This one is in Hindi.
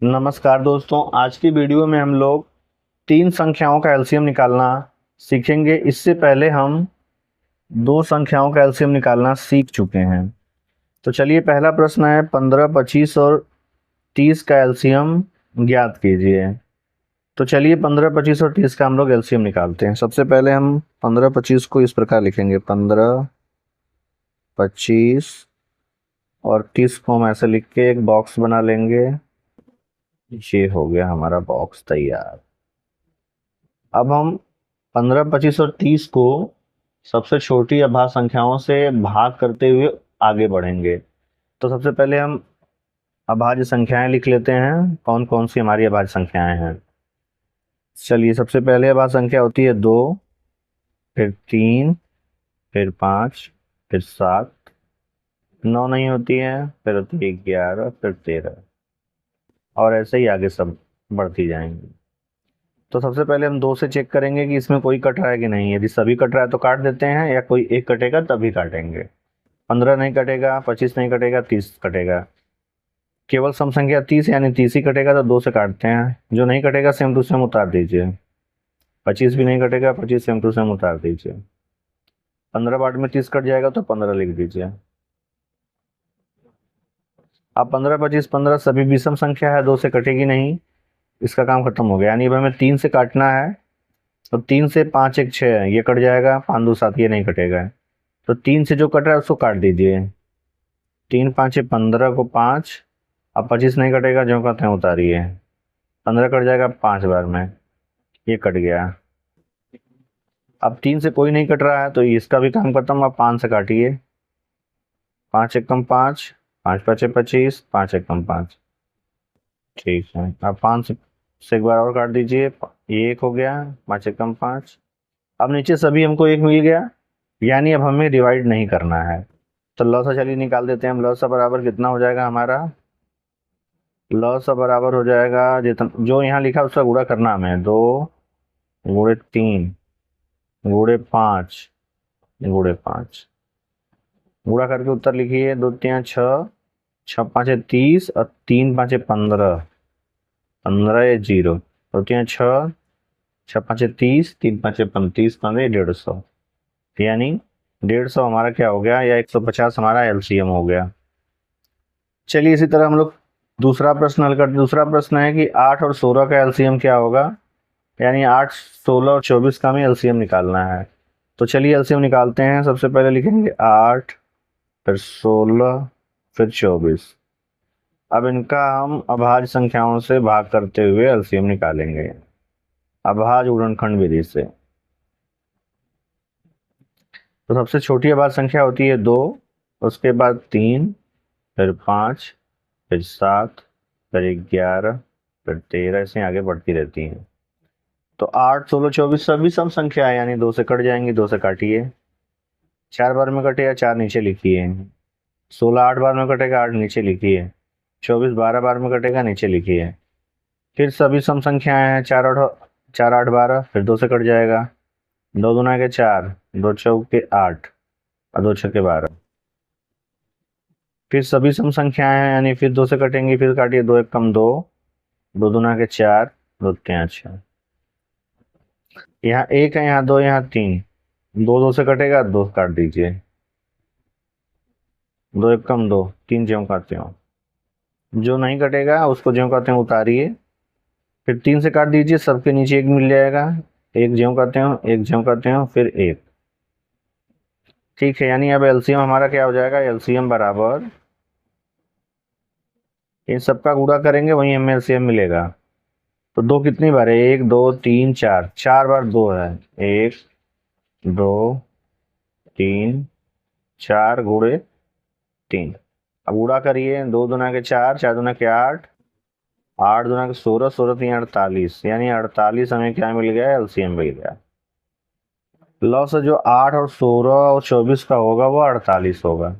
नमस्कार दोस्तों, आज की वीडियो में हम लोग तीन संख्याओं का एलसीएम निकालना सीखेंगे। इससे पहले हम दो संख्याओं का एलसीएम निकालना सीख चुके हैं। तो चलिए, पहला प्रश्न है 15, 25 और 30 का एलसीएम ज्ञात कीजिए। तो चलिए 15, 25 और 30 का हम लोग एलसीएम निकालते हैं। सबसे पहले हम 15, 25 को इस प्रकार लिखेंगे, 15, 25 और 30 को हम ऐसे लिख के एक बॉक्स बना लेंगे। ये हो गया हमारा बॉक्स तैयार। अब हम 15, 25 और 30 को सबसे छोटी अभाज्य संख्याओं से भाग करते हुए आगे बढ़ेंगे। तो सबसे पहले हम अभाज्य संख्याएं लिख लेते हैं, कौन कौन सी हमारी अभाज्य संख्याएं हैं। चलिए, सबसे पहले अभाज्य संख्या होती है 2, फिर 3, फिर 5, फिर 7, 9 नहीं होती है, फिर होती है 11, फिर 13 और ऐसे ही आगे सब बढ़ती जाएंगी। तो सबसे पहले हम 2 से चेक करेंगे कि इसमें कोई कट रहा है कि नहीं। यदि सभी कट रहा है तो काट देते हैं, या कोई एक कटेगा तभी काटेंगे। 15 नहीं कटेगा, 25 नहीं कटेगा, 30 कटेगा। केवल सम संख्या 30 यानी 30 ही कटेगा, तो 2 से काटते हैं। जो नहीं कटेगा सेम टू सेम उतार दीजिए। 25 भी नहीं कटेगा, 25 सेम टू सेम उतार दीजिए। 15 बाद में 30 कट जाएगा तो 15 लिख दीजिए। अब 15, 25, 15 सभी विषम संख्या है, 2 से कटेगी नहीं, इसका काम खत्म हो गया। यानी अब हमें 3 से काटना है। तो 3 से 5, 1, 6 ये कट जाएगा, 5, 2, 7 ये नहीं कटेगा। तो 3 से जो कट रहा है उसको काट दीजिए। 3, 5, 15 को 5। अब 25 नहीं कटेगा, जो कहते हैं उतारिए। 15 कट जाएगा 5 बार में, ये कट गया। अब 3 से कोई नहीं कट रहा है तो इसका भी काम खत्म। अब 5 से काटिए। 5 एकम 5, 5 5 25, 5 एकम 5। ठीक है, अब 5 से एक बार और काट दीजिए। ये एक हो गया, 5 एकम 5। अब नीचे सभी हमको एक मिल गया, यानी अब हमें डिवाइड नहीं करना है। तो लॉसा चलिए निकाल देते हैं हम। लॉसा बराबर कितना हो जाएगा हमारा? लॉसा बराबर हो जाएगा जितना जो यहाँ लिखा उसका गुणा करना हमें। 2 गुणे 3 गुणे 5 गुणे 5 गुणा करके उत्तर लिखिए। 2 3 6, 6 5 30 और 3 5 15, 15 या 0। 2 3 6, 6 5 30, 3 5 35, 15 150। यानी 150 हमारा क्या हो गया, या 150 हमारा एलसीएम हो गया। चलिए, इसी तरह हम लोग दूसरा प्रश्न हल करते। दूसरा प्रश्न है कि 8 और 16 का एलसीएम क्या होगा। यानी 8, 16 और 24 का हमें एलसीएम निकालना है। तो चलिए एलसीएम निकालते हैं। सबसे पहले लिखेंगे 8, फिर 16, फिर 24। अब इनका हम अभाज्य संख्याओं से भाग करते हुए एलसीएम निकालेंगे, अभाज्य गुणनखंड विधि से। तो सबसे छोटी अभाज्य संख्या होती है 2, उसके बाद 3, फिर 5, फिर 7, फिर 11, फिर 13, ऐसे आगे बढ़ती रहती हैं। तो 8, 16, 24 सभी सम संख्या है, यानी 2 से कट जाएंगी। 2 से काटिए। 4 बार में कटेगा, 4 नीचे लिखिए। 16 8 बार में कटेगा, 8 नीचे लिखिए। 24 12 बार में कटेगा, नीचे लिखिए। फिर सभी सम संख्याएं हैं, 4 8 12, फिर 2 से कट जाएगा। 2 दूना के 4, 2 चौके 8 और 2 छक्के 12। फिर सभी सम संख्याएं हैं, यानी फिर 2 से कटेंगी। फिर काटिए। 2 1 कम 2, 2 दूना के 4, 2 3 6। यहाँ 1 है, यहाँ 2, यहाँ 3। 2 2 से कटेगा, 2 काट दीजिए। 2 1 कम 2, 3 ज्यों काटते हो। जो नहीं कटेगा उसको ज्यों कहते हैं उतारिए। फिर 3 से काट दीजिए, सबके नीचे 1 मिल जाएगा। 1 ज्यों कहते हो, 1 ज्यों कहते हो, फिर 1। ठीक है, यानी अब एलसीएम हमारा क्या हो जाएगा? एलसीएम बराबर इन सबका गुणा करेंगे, वही हमें एलसीएम मिलेगा। तो 2 कितनी बार है? 1 2 3 4, 4 बार 2 है। 1 2 3 4 गुणे 3। अब गुणा करिए। 2 दूना के 4, 4 दूना के 8, 8 दूना के 16, 16 3 48, यानी 48 हमें क्या मिल गया? एलसीएम मिल गया। लॉस जो 8 और 16 और 24 का होगा वो 48 होगा।